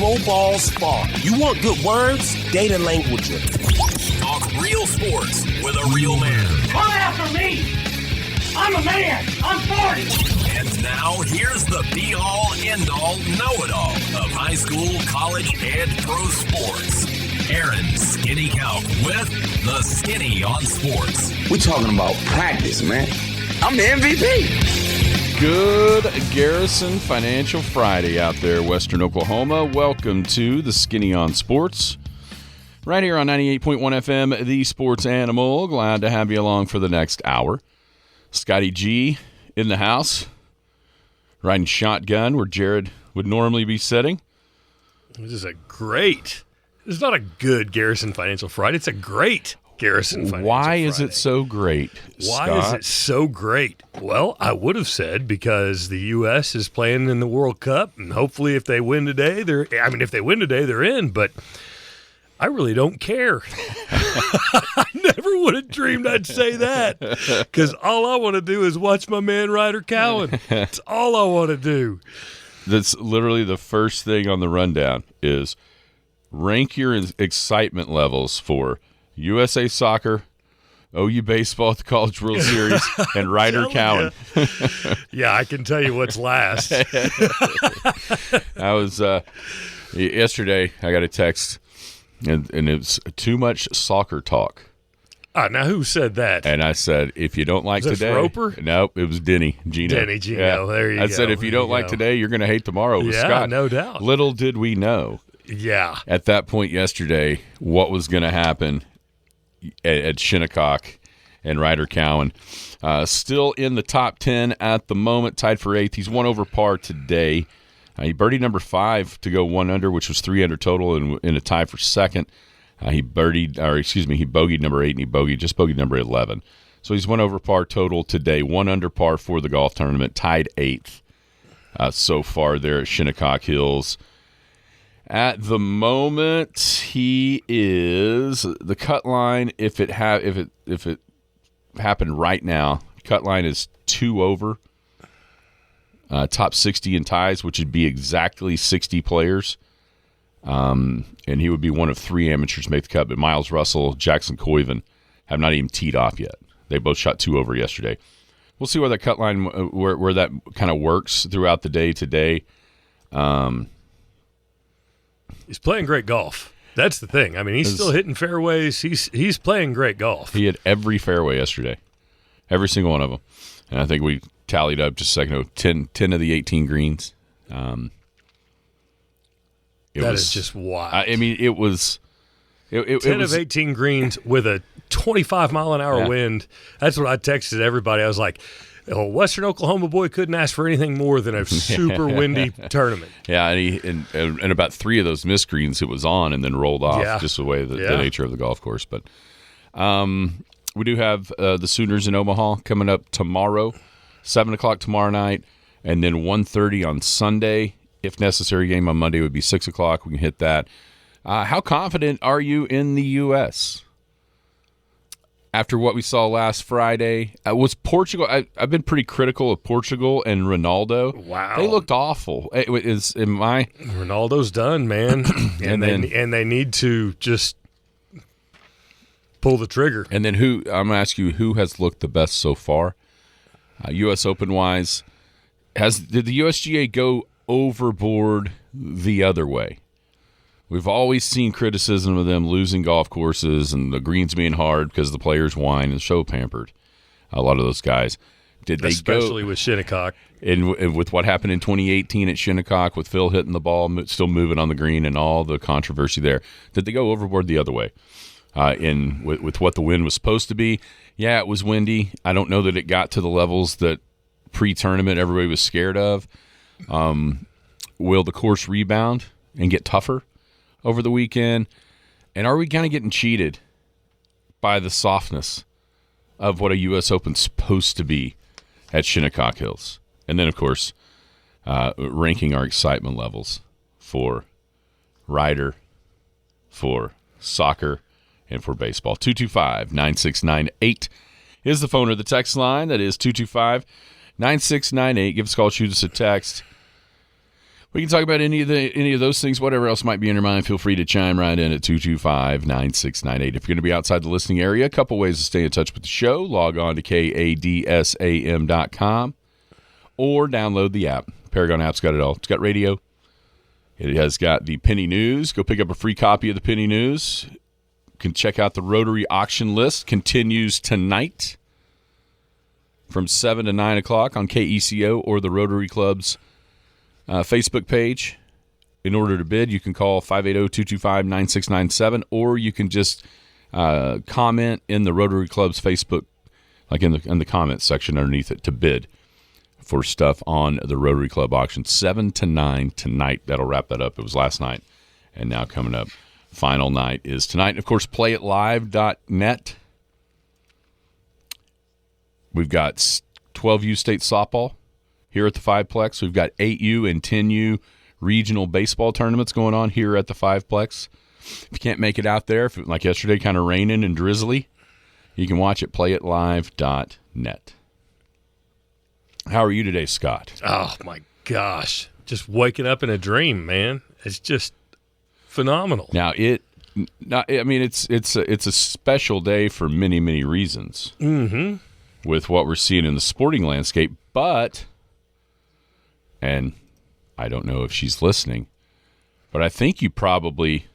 Pro Ball Spark. You want good words? Data languager. Talk real sports with a real man. Come after me! I'm a man! I'm 40! And now, here's the be-all, end-all, know-it-all of high school, college, and pro sports. Aaron Skinny Count with the Skinny on Sports. We're talking about practice, man. I'm the MVP. Good Garrison Financial Friday out there, Western Oklahoma. Welcome to the Skinny on Sports. Right here on 98.1 FM, the Sports Animal. Glad to have you along for the next hour. Scotty G in the house, riding shotgun where Jared would normally be sitting. This is it's not a good Garrison Financial Friday. It's a great Garrison Financial Friday. Why is it so great, Why Scott? is it so great? Well, I would have said because the U.S. is playing in the World Cup, and hopefully if they win today, they're in, but I really don't care. I never would have dreamed I'd say that because all I want to do is watch my man Ryder Cowan. That's all I want to do. That's literally the first thing on the rundown is rank your excitement levels for USA Soccer, OU Baseball at the College World Series, and Ryder Cowan. Yeah, I can tell you what's last. I was yesterday, I got a text, and it's too much soccer talk. Now who said that? And I said, if you don't like Was today. Roper? Nope, it was Gino. Denny Gino, Yeah. there you go. I said, if you don't like today, you're going to hate tomorrow with Yeah, Scott. no doubt. Little did we know. Yeah. At that point yesterday, what was going to happen at Shinnecock and Ryder Cowan. Still in the top 10 at the moment, tied for 8th. He's one over par today. He birdied number 5 to go 1 under, which was 3 under total, and in a tie for second. He bogeyed number 8, and he bogeyed number 11. So he's 1 over par total today, 1 under par for the golf tournament, tied 8th so far there at Shinnecock Hills. At the moment, he is the cut line. If it happened right now, cut line is 2 over. Top 60 in ties, which would be exactly 60 players. And he would be one of 3 amateurs to make the cut. But Miles Russell, Jackson Coyven have not even teed off yet. They both shot 2 over yesterday. We'll see where that cut line, where that kind of works throughout the day today. He's playing great golf. That's the thing. I mean, he's still hitting fairways. He's playing great golf. He had every fairway yesterday, every single one of them. And I think we tallied up just a second ago, 10 of the 18 greens. That is just wild. I mean, it was 10 of 18 greens with a 25-mile-an-hour wind. That's what I texted everybody. I was like, a Western Oklahoma boy couldn't ask for anything more than a super windy tournament. Yeah, and about 3 of those missed greens it was on and then rolled off, just the way the nature of the golf course. But we do have the Sooners in Omaha coming up tomorrow, 7 o'clock tomorrow night, and then 1:30 on Sunday. If necessary, game on Monday would be 6 o'clock. We can hit that. How confident are you in the U.S.? After what we saw last Friday, was Portugal? I've been pretty critical of Portugal and Ronaldo. Wow, they looked awful. Ronaldo's done, man, and they need to just pull the trigger. And then I'm going to ask you, who has looked the best so far, U.S. Open wise? Did the USGA go overboard the other way? We've always seen criticism of them losing golf courses and the greens being hard because the players whine and show pampered. A lot of those guys. Especially with Shinnecock. And with what happened in 2018 at Shinnecock with Phil hitting the ball, still moving on the green and all the controversy there, did they go overboard the other way? With what the wind was supposed to be? Yeah, it was windy. I don't know that it got to the levels that pre-tournament everybody was scared of. Will the course rebound and get tougher over the weekend? And are we kind of getting cheated by the softness of what a U.S. Open's supposed to be at Shinnecock Hills? And then, of course, ranking our excitement levels for Ryder, for soccer, and for baseball. 225-9698 is the phone or the text line. That is 225-9698. Give us a call, shoot us a text. We can talk about any of those things, whatever else might be in your mind. Feel free to chime right in at 225-9698. If you're going to be outside the listening area, a couple ways to stay in touch with the show. Log on to kadsam.com or download the app. Paragon app's got it all. It's got radio. It has got the Penny News. Go pick up a free copy of the Penny News. You can check out the Rotary auction list. Continues tonight from 7 to 9 o'clock on KECO or the Rotary Club's Facebook page. In order to bid, you can call 580-225-9697, or you can just comment in the Rotary Club's Facebook, like in the comments section underneath it, to bid for stuff on the Rotary Club auction. 7 to 9 tonight. That'll wrap that up. It was last night, and now coming up, final night is tonight. And of course, playitlive.net. We've got 12U state softball here at the Fiveplex. We've got 8U and 10U regional baseball tournaments going on here at the Fiveplex. If you can't make it out there, if it, like yesterday, kind of raining and drizzly, you can watch it, playitlive.net. How are you today, Scott? Oh, my gosh. Just waking up in a dream, man. It's just phenomenal. Now, it's a special day for many, many reasons with what we're seeing in the sporting landscape, but, and I don't know if she's listening, but I think you probably...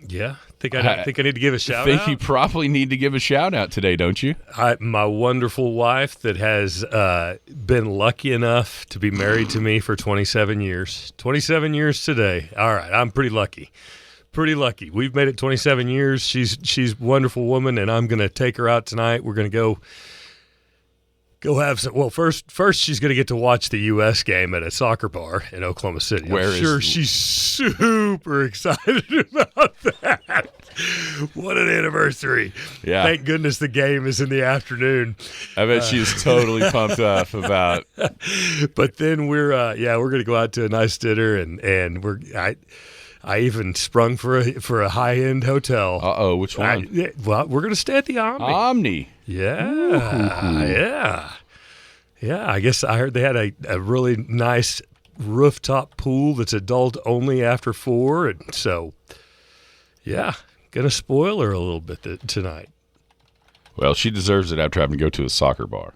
Yeah, I think I need to give a shout out. I think you probably need to give a shout out today, don't you? My wonderful wife that has been lucky enough to be married to me for 27 years. 27 years today. All right, I'm pretty lucky. Pretty lucky. We've made it 27 years. She's a wonderful woman, and I'm going to take her out tonight. We're going to go have some. Well, first she's going to get to watch the U.S. game at a soccer bar in Oklahoma City. I'm sure she's super excited about that. What an anniversary. Yeah. Thank goodness the game is in the afternoon. I bet she's totally pumped up about. But then we're going to go out to a nice dinner, and I even sprung for a high-end hotel. Uh-oh, which one? We're going to stay at the Omni. Omni. Yeah. Ooh. Yeah. I guess I heard they had a really nice rooftop pool that's adult only after 4, and so yeah, gonna spoil her a little bit tonight. Well, she deserves it after having to go to a soccer bar.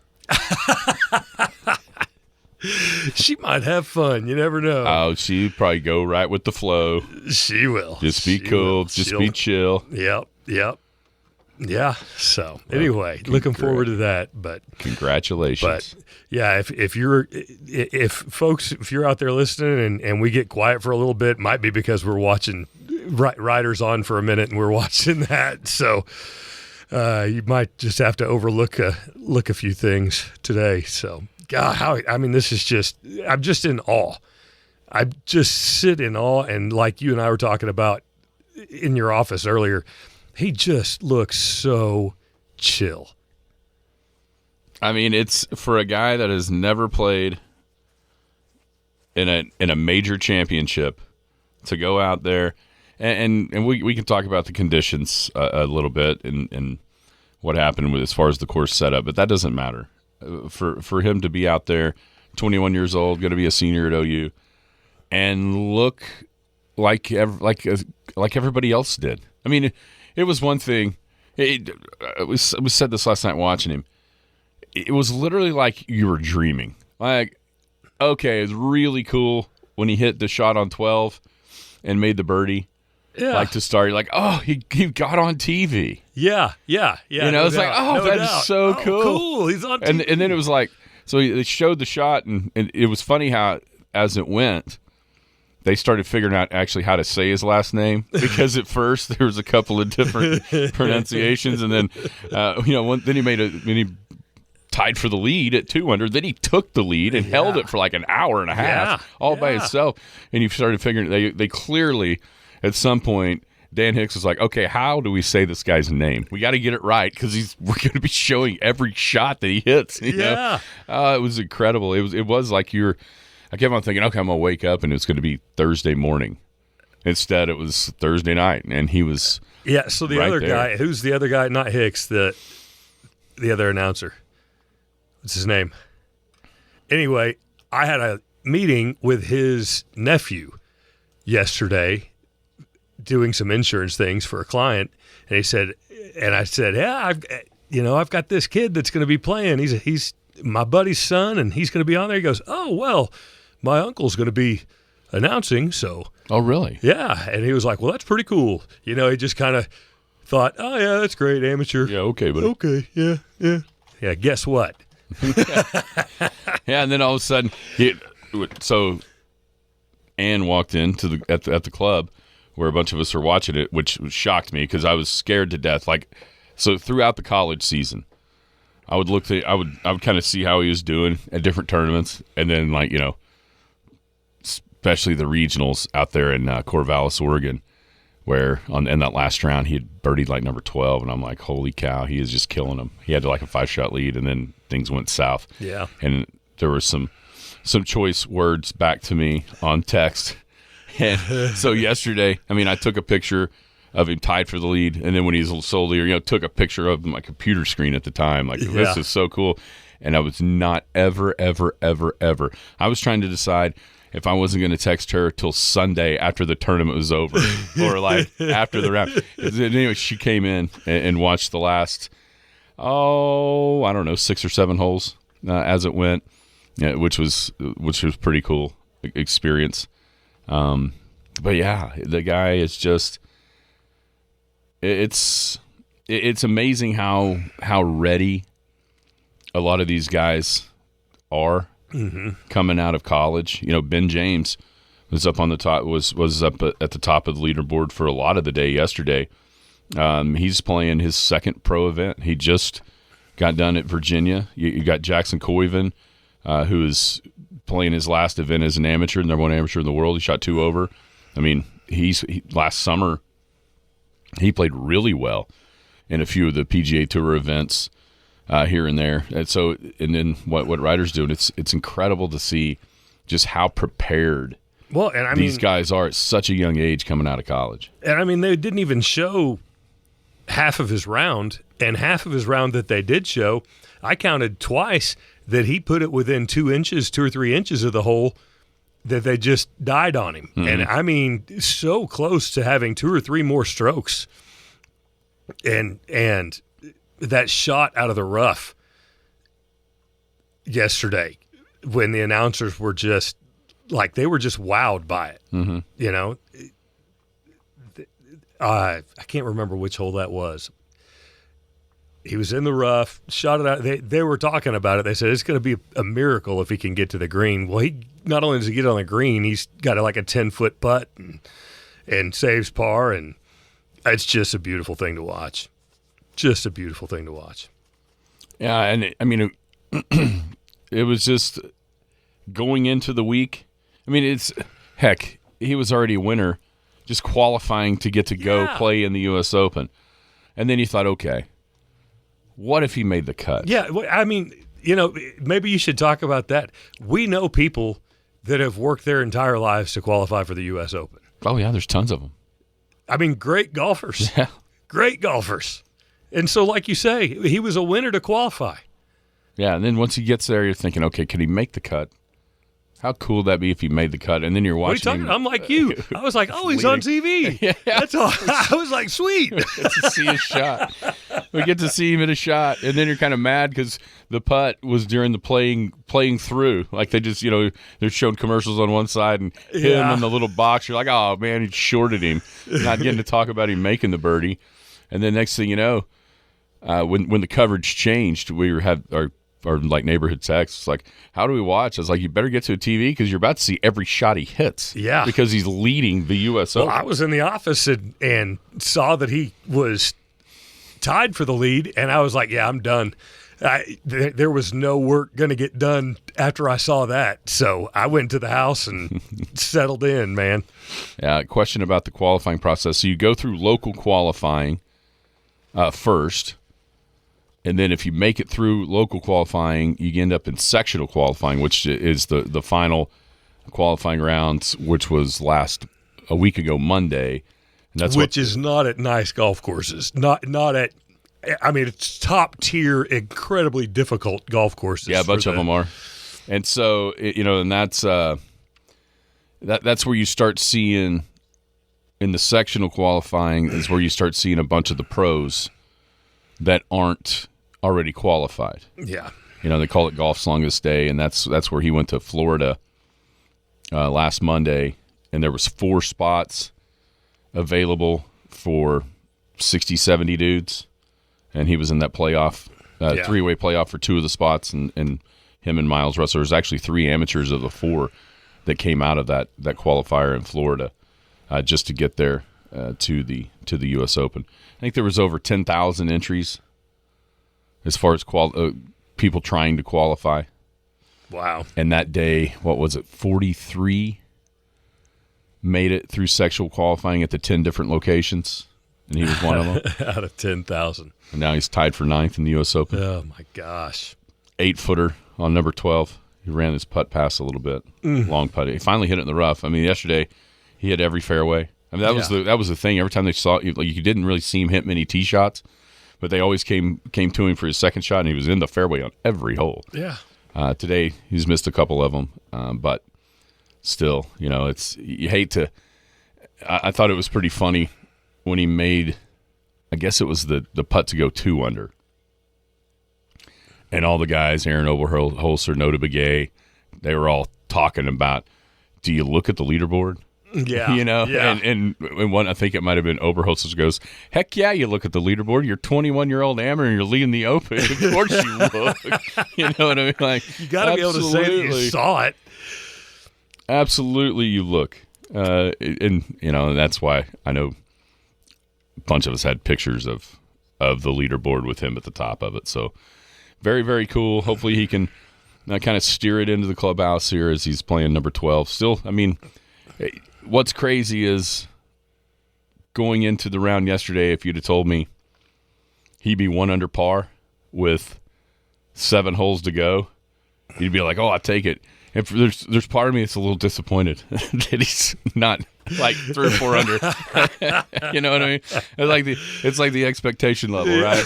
She might have fun. You never know. Oh, she'd probably go right with the flow. She will. Just be cool. Just be chill. Yep. Yeah. So anyway, looking forward to that. But congratulations. But yeah, if you're out there listening and we get quiet for a little bit, it might be because we're watching Riders On for a minute and we're watching that. So you might just have to overlook a few things today. So God, this is just, I'm just in awe. I just sit in awe, and like you and I were talking about in your office earlier, he just looks so chill. I mean, it's for a guy that has never played in a major championship to go out there, and we can talk about the conditions a little bit and what happened as far as the course setup, but that doesn't matter. For him to be out there, 21 years old, going to be a senior at OU, and look like everybody else did. I mean, it was one thing. It was said this last night watching him. It was literally like you were dreaming. Like, okay, it's really cool when he hit the shot on 12 and made the birdie. Yeah. Like to start, you're like, oh, he got on TV. Yeah. You know, it's like, oh, that is so cool. Cool, he's on TV. And then it was like, so they showed the shot, and it was funny how, as it went, they started figuring out actually how to say his last name, because at first there was a couple of different pronunciations, and then, then he tied for the lead at 200. Then he took the lead and held it for like an hour and a half all by himself, and you started figuring they clearly. At some point, Dan Hicks was like, okay, how do we say this guy's name? We got to get it right because we're going to be showing every shot that he hits. You know? It was incredible. It was like I kept on thinking, okay, I'm going to wake up and it's going to be Thursday morning. Instead, it was Thursday night, and he was so the other guy, who's the other guy? Not Hicks, the other announcer. What's his name? Anyway, I had meeting with his nephew yesterday, doing some insurance things for a client, and I said, yeah, I've got this kid that's going to be playing. He's my buddy's son, and he's going to be on there. He goes, oh, well, my uncle's going to be announcing, so. Oh, really? Yeah, and he was like, well, that's pretty cool. He just kind of thought, oh, yeah, that's great, amateur. Yeah, okay, buddy. Okay, yeah. Yeah, guess what? Yeah, and then all of a sudden, so Ann walked in at the club where a bunch of us are watching it, which shocked me because I was scared to death. So throughout the college season, I would I would kind of see how he was doing at different tournaments, and then especially the regionals out there in Corvallis, Oregon, where in that last round he had birdied number 12, and I'm like, holy cow, he is just killing them. He had a 5-shot lead, and then things went south. Yeah, and there were some choice words back to me on text. And so yesterday, I took a picture of him tied for the lead, and then when he's sold leader, took a picture of my computer screen at the time. This is so cool. And I was not ever. I was trying to decide if I wasn't going to text her till Sunday after the tournament was over, or after the round. Anyway, she came in and watched the last, I don't know, 6 or 7 holes as it went, which was pretty cool experience. But yeah, the guy is just. It's amazing how ready a lot of these guys are coming out of college. Ben James was up on the top was up at the top of the leaderboard for a lot of the day yesterday. He's playing his second pro event. He just got done at Virginia. You got Jackson Coyven, who is playing his last event as an amateur, number 1 amateur in the world. He shot 2 over. Last summer. He played really well in a few of the PGA Tour events here and there. And then what Ryder's doing, it's incredible to see just how prepared these guys are at such a young age coming out of college. And they didn't even show half of his round, and half of his round that they did show, I counted twice that he put it within 2 or 3 inches of the hole that they just died on him. And so close to having 2 or 3 more strokes. And that shot out of the rough yesterday, when the announcers were just they were just wowed by it. I can't remember which hole that was. He was in the rough, shot it out. They were talking about it. They said it's going to be a miracle if he can get to the green. Well, he not only does he get on the green, he's got a 10-foot putt and saves par, and it's just a beautiful thing to watch. Just a beautiful thing to watch. Yeah, and it was just going into the week. He was already a winner, just qualifying to get to go play in the U.S. Open, and then you thought, okay. What if he made the cut? Yeah, maybe you should talk about that. We know people that have worked their entire lives to qualify for the U.S. Open. Oh, yeah, there's tons of them. Great golfers. Yeah. Great golfers. And so, like you say, he was a winner to qualify. Yeah, and then once he gets there, you're thinking, okay, can he make the cut? How cool would that be if he made the cut? And then you're watching him. I'm like you. I was like, oh, he's on TV. Yeah. That's all. I was like, sweet. We get to see his shot. We get to see him hit a shot. And then you're kind of mad because the putt was during the playing through. They just, they're showing commercials on one side and him in the little box. You're like, oh, man, he shorted him. Not getting to talk about him making the birdie. And then next thing you know, when the coverage changed, we had our neighborhood text. It's like, how do we watch? I was like, you better get to a TV because you're about to see every shot he hits. Yeah. Because he's leading the U.S. Open. Well, I was in the office and saw that he was tied for the lead, and I was like, yeah, I'm done. There was no work going to get done after I saw that. So I went to the house and settled in, man. Yeah, question about the qualifying process. So you go through local qualifying first. And then if you make it through local qualifying, you end up in sectional qualifying, which is the final qualifying rounds, which was a week ago Monday. And that's is not at nice golf courses. Not at it's top tier, incredibly difficult golf courses. Yeah, a bunch of them are. And so, and that's that's where you start seeing in the sectional qualifying is where you start seeing a bunch of the pros that aren't already qualified. Yeah. They call it golf's longest day, and that's where he went to Florida last Monday, and there was 4 spots available for 60, 70 dudes, and he was in that playoff, three-way playoff for 2 of the spots, and him and Miles Russell. There's actually 3 amateurs of the 4 that came out of that qualifier in Florida just to get there to the U.S. Open. I think there was over 10,000 entries as far as people trying to qualify. Wow. And that day, 43 made it through sectional qualifying at the 10 different locations, and he was one of them. Out of 10,000. And now he's tied for 9th in the U.S. Open. Oh, my gosh. 8-footer on number 12. He ran his putt pass a little bit, long putt. He finally hit it in the rough. I mean, yesterday he hit every fairway. I mean, that was the thing. Every time they saw it, you didn't really see him hit many tee shots, but they always came to him for his second shot, and he was in the fairway on every hole. Yeah. Today he's missed a couple of them, but still, it's you hate to. I thought it was pretty funny when he made, I guess it was the putt to go 2 under. And all the guys, Aaron Oberholzer, Nota Begay, they were all talking about, do you look at the leaderboard? Yeah. Yeah. And one, I think it might have been Oberholzer goes, heck yeah, you look at the leaderboard. You're 21-year-old amateur and you're leading the Open. Of course you look. You know what I mean? Like, you got to be able to say that you saw it. Absolutely you look. And that's why I know a bunch of us had pictures of the leaderboard with him at the top of it. So, very, very cool. Hopefully he can kind of steer it into the clubhouse here as he's playing number 12. Still, I mean, what's crazy is going into the round yesterday, if you'd have told me he'd be 1 under par with 7 holes to go, you'd be like, oh, I'll take it. And there's part of me that's a little disappointed that he's not like 3 or 4 under. You know what I mean? It's like the expectation level, right?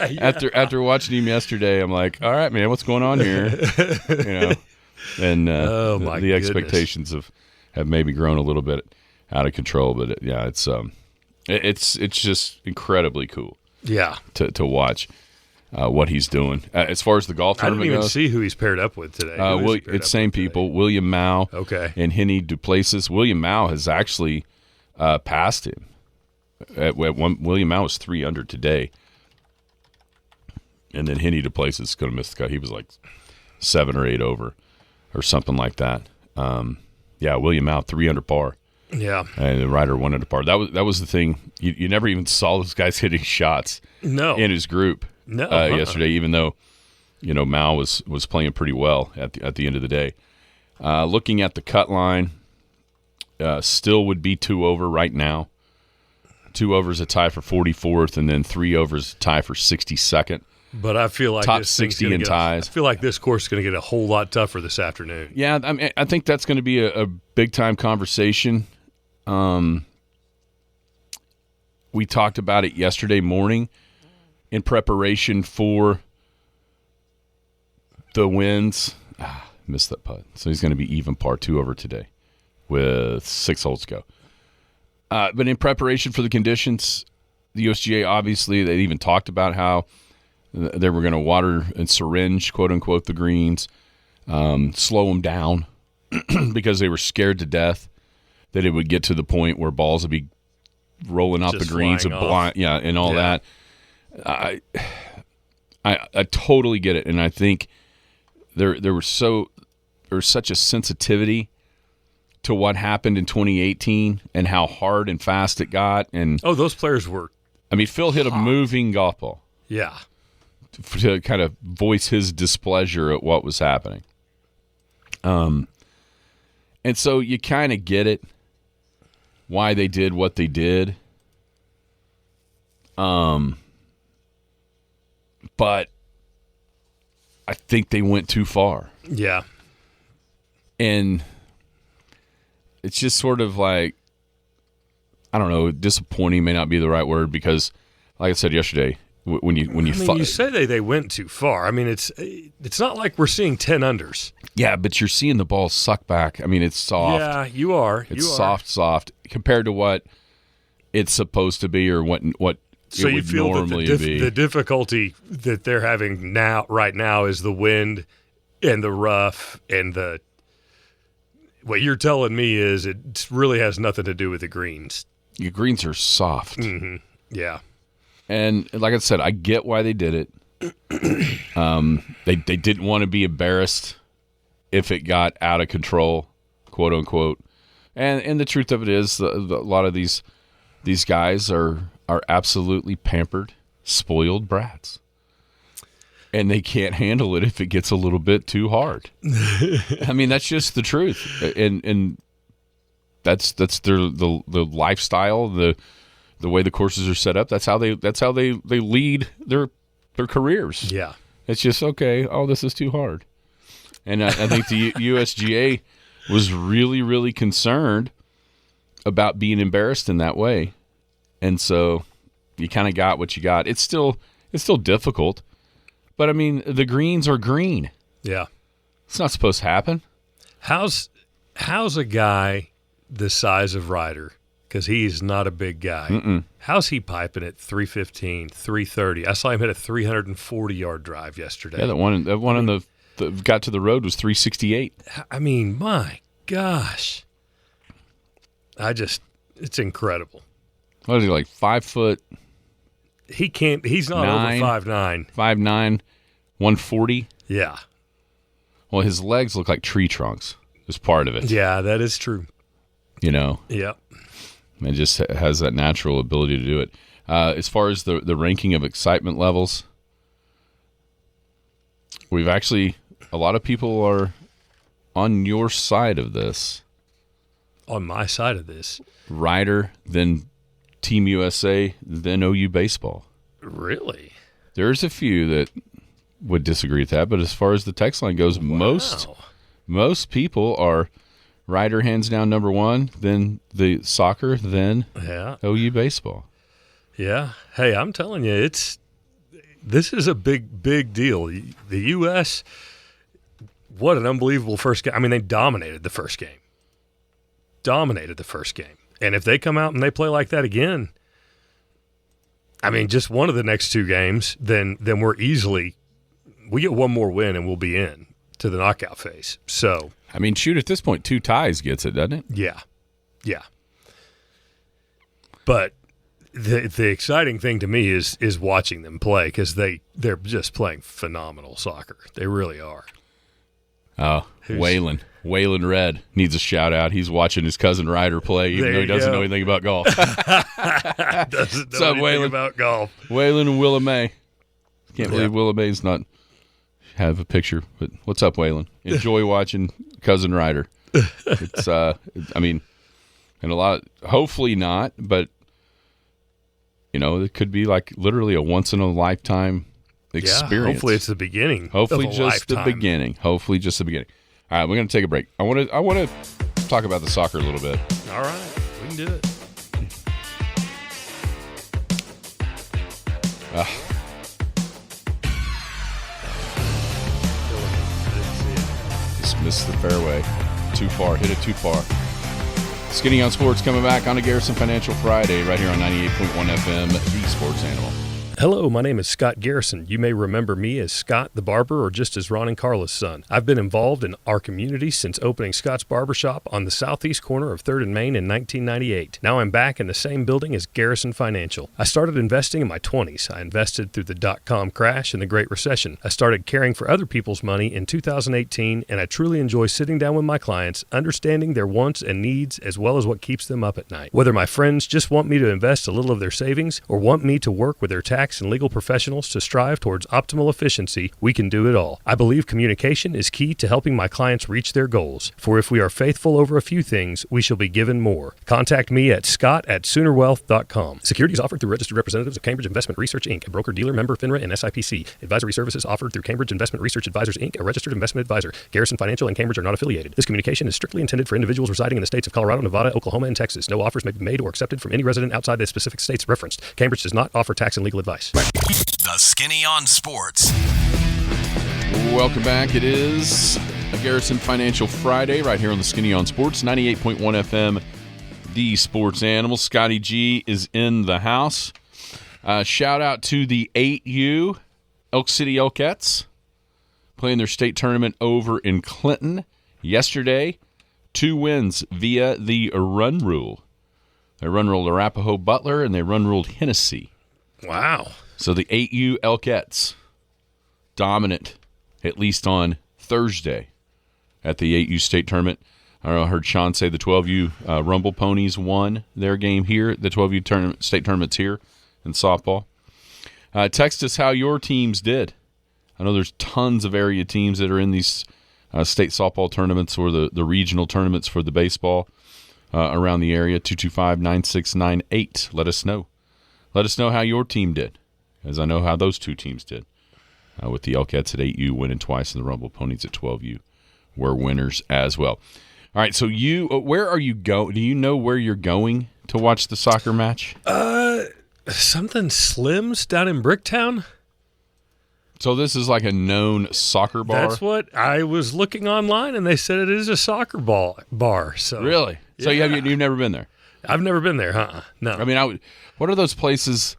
Yeah. After watching him yesterday, I'm like, all right, man, what's going on here? And the expectations have maybe grown a little bit out of control, but it's just incredibly cool. Yeah, to watch. What he's doing as far as the golf tournament goes. I didn't even goes, see who he's paired up with today. It's same people, William Mao, and Henny Duplessis. William Mao has actually passed him. William Mao was 3 under today, and then Henny Duplessis is going to miss the cut. He was like 7 or 8 over, or something like that. William Mao 3 under par. Yeah, and the Ryder 1 under par. That was the thing. You never even saw those guys hitting shots. In his group. Yesterday, even though Mao was playing pretty well at the end of the day. Looking at the cut line, still would be 2 over right now. 2 overs a tie for 44th, and then 3 overs a tie for 62nd. But I feel like top 60 in ties. I feel like this course is going to get a whole lot tougher this afternoon. Yeah, I mean, I think that's going to be a big time conversation. We talked about it yesterday morning in preparation for the wins. Missed that putt. So he's going to be even par 2 over today with 6 holes to go. But in preparation for the conditions, the USGA, obviously, they even talked about how they were going to water and syringe, quote unquote, the greens, slow them down because they were scared to death that it would get to the point where balls would be rolling off the greens and all that. I totally get it, and I think there was such a sensitivity to what happened in 2018 and how hard and fast it got. And those players were. I mean, Phil hit a moving golf ball. Yeah, to kind of voice his displeasure at what was happening. And so you kind of get it, why they did what they did. But I think they went too far. Yeah. And it's just sort of like, I don't know, disappointing may not be the right word because, like I said yesterday, When you you say they went too far. I mean, it's not like we're seeing 10 unders. Yeah, but you're seeing the ball suck back. I mean, it's soft. Yeah, you are. It's soft compared to what it's supposed to be or what so it you would feel normally that be. the difficulty that they're having right now is the wind and the rough and the. What you're telling me is it really has nothing to do with the greens. Your greens are soft. Mm-hmm. Yeah. And like I said, I get why they did it. They didn't want to be embarrassed if it got out of control, quote unquote. And the truth of it is, a lot of these guys are absolutely pampered, spoiled brats, and they can't handle it if it gets a little bit too hard. I mean, that's just the truth, and that's the lifestyle, the way the courses are set up. That's how they lead their careers. Yeah, it's just okay. Oh, this is too hard, and I think the USGA was really, really concerned about being embarrassed in that way, and so you kind of got what you got. It's still difficult, but I mean the greens are green. Yeah, it's not supposed to happen. How's a guy the size of Ryder, because he's not a big guy? Mm-mm. How's he piping at 315, 330? I saw him hit a 340-yard drive yesterday. Yeah, that one on the got to the road was 368. I mean, my gosh. It's incredible. What is he, like 5 foot? He's not over 5'9". 5'9", 140. Yeah. Well, his legs look like tree trunks. Is part of it. Yeah, that is true. You know. Yeah. It just has that natural ability to do it. As far as the ranking of excitement levels, we've actually, a lot of people are on your side of this. On my side of this. Ryder, then Team USA, then OU baseball. Really? There's a few that would disagree with that, but as far as the text line goes, most people are Ryder hands down number one, then the soccer, then OU baseball. Yeah. Hey, I'm telling you, this is a big deal. The U.S., what an unbelievable first game. I mean, they dominated the first game. And if they come out and they play like that again, I mean, just one of the next two games, then we get one more win and we'll be in to the knockout phase. So, I mean, shoot, at this point, 2 ties gets it, doesn't it? Yeah. But the exciting thing to me is watching them play, because they're just playing phenomenal soccer. They really are. Oh, Waylon Red needs a shout out. He's watching his cousin Ryder play, even though he doesn't know anything about golf. Doesn't know anything about golf. Waylon and Willa May. Can't believe Willa May's not have a picture. But what's up, Waylon? Enjoy watching cousin Ryder. It's I mean, and a lot. Hopefully not, but you know, it could be like literally a once in a lifetime experience. Yeah, hopefully it's the beginning. Hopefully just lifetime. the beginning. Hopefully just the beginning. All right, we're going to take a break. I want to talk about the soccer a little bit. All right, we can do it. Just missed the fairway. Too far. Hit it too far. Skinny on Sports coming back on a Garrison Financial Friday right here on 98.1 FM, the Sports Animal. Hello, my name is Scott Garrison. You may remember me as Scott the Barber, or just as Ron and Carla's son. I've been involved in our community since opening Scott's Barbershop on the southeast corner of 3rd and Main in 1998. Now I'm back in the same building as Garrison Financial. I started investing in my 20s. I invested through the dot-com crash and the Great Recession. I started caring for other people's money in 2018, and I truly enjoy sitting down with my clients, understanding their wants and needs, as well as what keeps them up at night. Whether my friends just want me to invest a little of their savings or want me to work with their tax and legal professionals to strive towards optimal efficiency, we can do it all. I believe communication is key to helping my clients reach their goals. For if we are faithful over a few things, we shall be given more. Contact me at scott@soonerwealth.com. Securities offered through registered representatives of Cambridge Investment Research, Inc., a broker-dealer member FINRA and SIPC. Advisory services offered through Cambridge Investment Research Advisors, Inc., a registered investment advisor. Garrison Financial and Cambridge are not affiliated. This communication is strictly intended for individuals residing in the states of Colorado, Nevada, Oklahoma, and Texas. No offers may be made or accepted from any resident outside the specific states referenced. Cambridge does not offer tax and legal advice. twice. The Skinny on Sports. Welcome back. It is a Garrison Financial Friday right here on the Skinny on Sports, 98.1 FM, the Sports Animal. Scotty G is in the house. Shout out to the 8U Elk City Elkettes playing their state tournament over in Clinton yesterday. 2 wins via the run rule. They run ruled Arapahoe Butler and they run ruled Hennessy. Wow. So the 8U Elkettes dominant, at least on Thursday at the 8U state tournament. I heard Sean say the 12U Rumble Ponies won their game here. The 12U state tournaments here in softball. Text us how your teams did. I know there's tons of area teams that are in these state softball tournaments or the regional tournaments for the baseball around the area. 225-9698. Let us know. Let us know how your team did, as I know how those 2 teams did. With the Elkettes at 8U winning twice and the Rumble Ponies at 12U were winners as well. All right, so where are you going? Do you know where you're going to watch the soccer match? Something Slim's down in Bricktown. So this is like a known soccer bar? That's what I was looking online, and they said it is a soccer bar. So really? So yeah. you've never been there? I've never been there, huh? No. I mean, what are those places?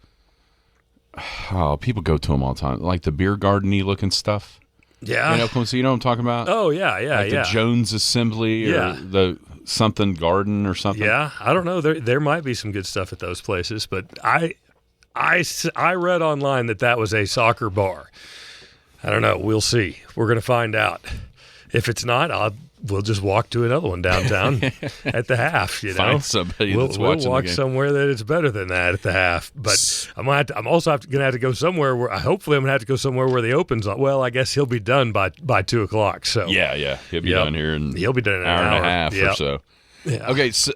Oh, people go to them all the time, like the beer garden-y looking stuff. Yeah. So you know what I'm talking about? Oh, yeah, like the Jones Assembly or the something garden or something. Yeah, I don't know. There might be some good stuff at those places, but I read online that was a soccer bar. I don't know. We'll see. We're going to find out. If it's not, we'll just walk to another one downtown at the half. Find somebody that's watching the game. We'll walk somewhere that it's better than that at the half. But I'm also going to have to go somewhere where hopefully I'm going to have to go somewhere where the Open's on. Well, I guess he'll be done by 2 o'clock. So yeah, he'll be done here in he'll be done in an hour and a half or so. Yeah. Okay, so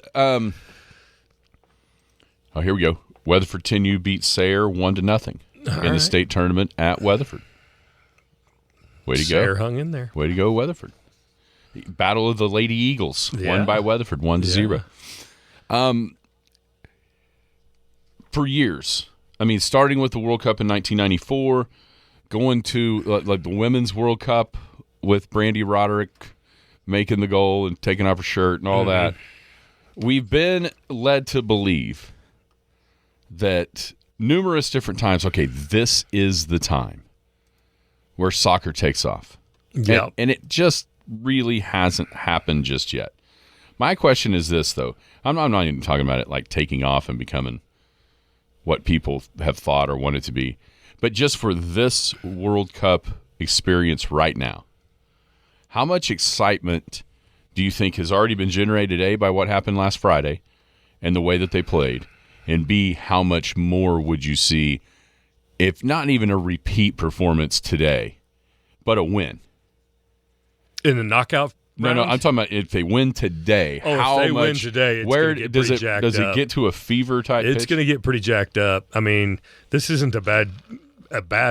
here we go. Weatherford 10U beats Sayre 1-0 in the state tournament at Weatherford. Way to go. Sayre hung in there. Way to go, Weatherford. Battle of the Lady Eagles, won by Weatherford, 1-0. For years, I mean, starting with the World Cup in 1994, going to like the Women's World Cup with Brandy Roderick making the goal and taking off her shirt and all that, we've been led to believe that numerous different times, okay, this is the time where soccer takes off. Yeah. And it just really hasn't happened just yet. My question is this, though. I'm not even talking about it like taking off and becoming what people have thought or want it to be. But just for this World Cup experience right now, how much excitement do you think has already been generated, A, by what happened last Friday and the way that they played, and B, how much more would you see, if not even a repeat performance today, but a win? In the knockout round? No, I'm talking about if they win today. How if they much, win today, it's where gonna get does pretty it jacked does up. it get to a fever type? It's going to get pretty jacked up. I mean, this isn't a bad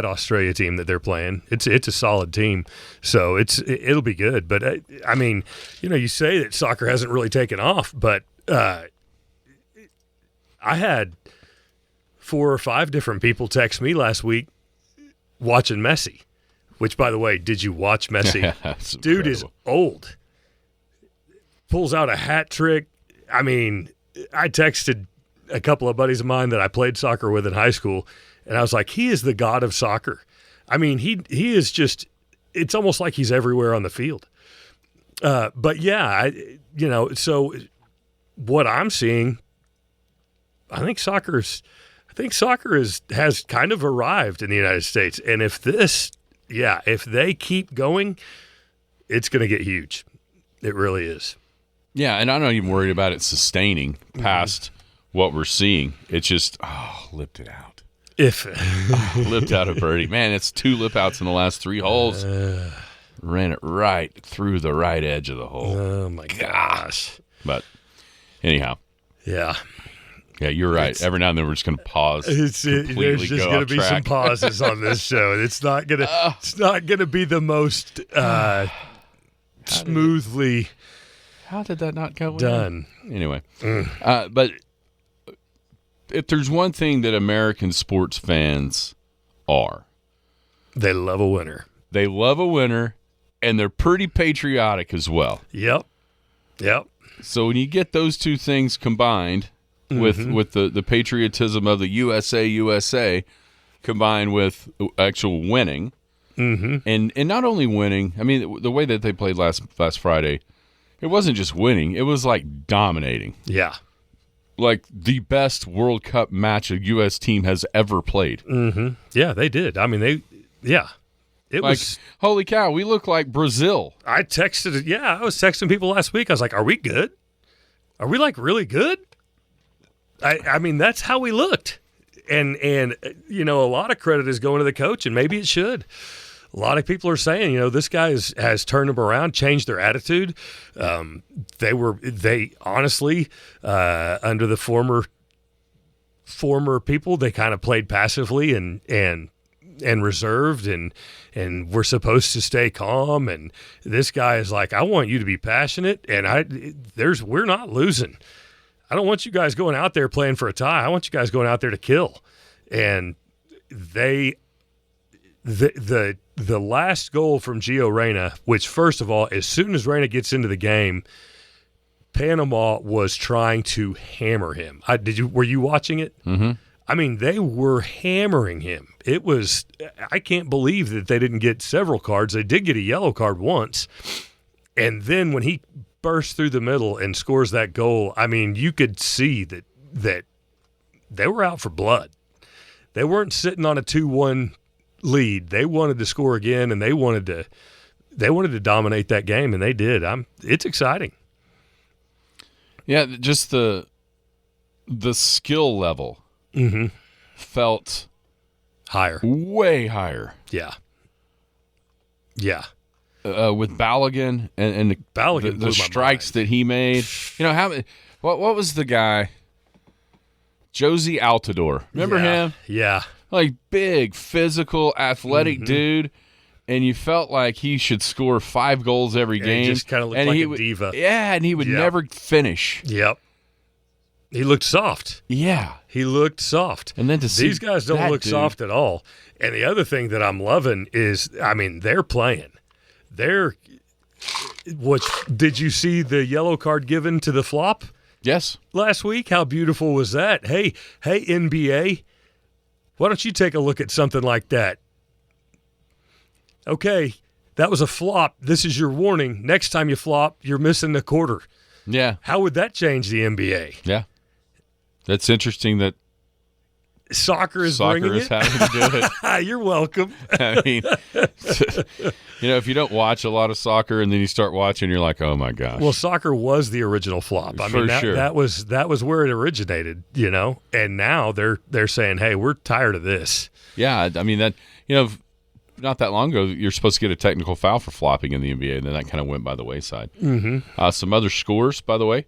Australia team that they're playing. It's a solid team, so it'll be good. But I mean, you say that soccer hasn't really taken off, but I had 4 or 5 different people text me last week watching Messi. Which, by the way, did you watch Messi? Dude is old. Pulls out a hat trick. I mean, I texted a couple of buddies of mine that I played soccer with in high school, and I was like, he is the god of soccer. I mean, he is just – it's almost like he's everywhere on the field. But, yeah, so what I'm seeing, I think soccer has kind of arrived in the United States. And if they keep going, it's going to get huge. It really is. Yeah, and I'm not even worried about it sustaining past what we're seeing. It's just, lipped it out. Lipped out a birdie. Man, it's 2 lip outs in the last 3 holes. Ran it right through the right edge of the hole. Oh, my gosh. But anyhow. Yeah. Yeah, you're right. Every now and then we're just going to pause. There's just going to be some pauses on this show. It's not going to. It's not going to be the most smoothly. How did that not go done? Anyway, but if there's one thing that American sports fans are, They love a winner. they love a winner, and they're pretty patriotic as well. Yep. So when you get those two things combined with the patriotism of the USA combined with actual winning, and not only winning, I mean, the way that they played last Friday, it wasn't just winning, it was like dominating. Yeah. Like the best World Cup match a U.S. team has ever played. Yeah, they did. I mean, It Like, was. holy cow, we look like Brazil. I was texting people last week. I was like, are we good? Are we like really good? I mean, that's how we looked. And a lot of credit is going to the coach, and maybe it should. A lot of people are saying, this guy has turned them around, changed their attitude. They honestly, under the former people, they kind of played passively and reserved, and we're supposed to stay calm. And this guy is like, I want you to be passionate, and we're not losing. I don't want you guys going out there playing for a tie. I want you guys going out there to kill. And the last goal from Gio Reyna, which first of all, as soon as Reyna gets into the game, Panama was trying to hammer him. Were you watching it? Mm-hmm. I mean, they were hammering him. It was, I can't believe that they didn't get several cards. They did get a yellow card once. And then when he bursts through the middle and scores that goal, I mean, you could see that they were out for blood. They weren't sitting on a 2-1 lead. They wanted to score again, and they wanted to dominate that game, and they did. It's exciting. Yeah, just the skill level felt Higher. way higher. Yeah. With Balogun and Balogun the strikes that he made. What was the guy? Josie Altidore. Remember him? Yeah. Like big, physical, athletic dude, and you felt like he should score 5 goals every game. He just kind of looked like a diva. Yeah, and he would never finish. Yep. He looked soft. Yeah. He looked soft. And then to see these guys don't look soft at all. And the other thing that I'm loving is, I mean, they're playing. Did you see the yellow card given to the flop? Yes. Last week? How beautiful was that? Hey, NBA, why don't you take a look at something like that? Okay, that was a flop. This is your warning. Next time you flop, you're missing a quarter. Yeah. How would that change the NBA? Yeah. That's interesting that soccer is having to do it. You're welcome. I mean, if you don't watch a lot of soccer and then you start watching, you're like, oh my gosh. Well, soccer was the original flop. I mean, that was where it originated, and now they're saying, hey, we're tired of this. Yeah. I mean, that, not that long ago, you're supposed to get a technical foul for flopping in the NBA, and then that kind of went by the wayside. Mm-hmm. Some other scores, by the way,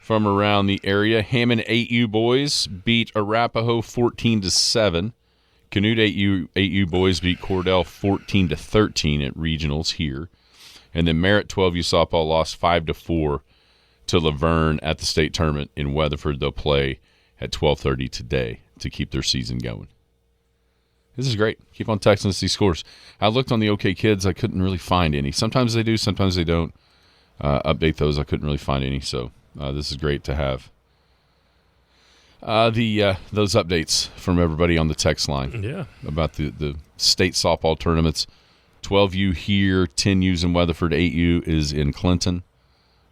from around the area. Hammond 8U boys beat Arapahoe 14-7. Canute 8U boys beat Cordell 14-13 at regionals here. And then Merritt 12U softball lost 5-4 to Laverne at the state tournament in Weatherford. They'll play at 12:30 today to keep their season going. This is great. Keep on texting us these scores. I looked on the OK Kids. I couldn't really find any. Sometimes they do, sometimes they don't. Update those. I couldn't really find any, so this is great to have those updates from everybody on the text line. Yeah. About the state softball tournaments. 12U here, 10U's in Weatherford, 8U is in Clinton,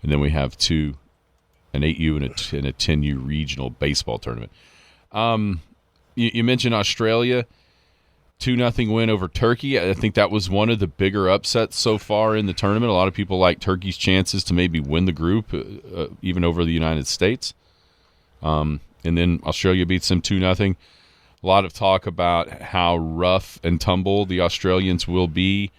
and then we have an 8U and a 10U regional baseball tournament. You mentioned Australia. 2-0 win over Turkey. I think that was one of the bigger upsets so far in the tournament. A lot of people like Turkey's chances to maybe win the group, even over the United States. And then Australia beats them 2-0. A lot of talk about how rough and tumble the Australians will be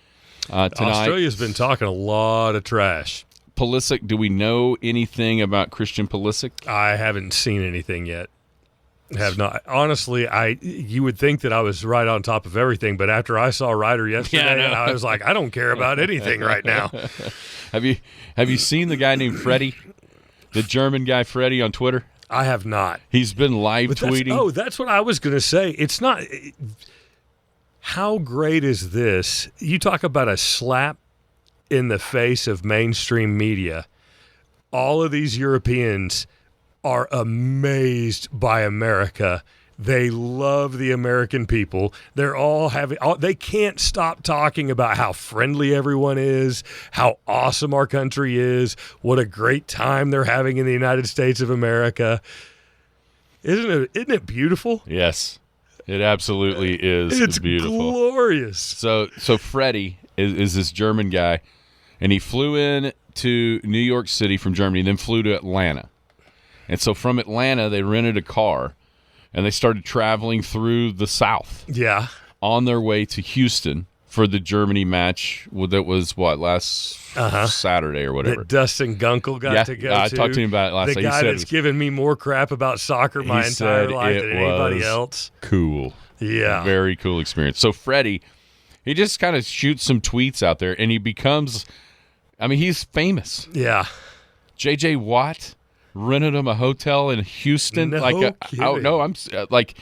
tonight. Australia's been talking a lot of trash. Pulisic, do we know anything about Christian Pulisic? I haven't seen anything yet. Have not. Honestly, you would think that I was right on top of everything, but after I saw Ryder yesterday, I was like, I don't care about anything right now. Have you seen the guy named Freddie? The German guy Freddie on Twitter? I have not. He's been live tweeting. That's what I was going to say. It's not. How great is this? You talk about a slap in the face of mainstream media. All of these Europeans are amazed by America. They love the American people. They're all they can't stop talking about how friendly everyone is, how awesome our country is, what a great time they're having in the United States of America. Isn't it beautiful? Yes, it absolutely is. It's beautiful. Glorious. So Freddie is this German guy, and he flew in to New York City from Germany, then flew to Atlanta. And so from Atlanta, they rented a car, and they started traveling through the South. Yeah. On their way to Houston for the Germany match that was, last Saturday or whatever. That Dustin Gunkel got to go to. I talked to him about it last night. The guy that's given me more crap about soccer my entire life than anybody else. Cool. Yeah. Very cool experience. So Freddie, he just kind of shoots some tweets out there, and he becomes, he's famous. Yeah. J.J. Watt rented him a hotel in Houston. No kidding.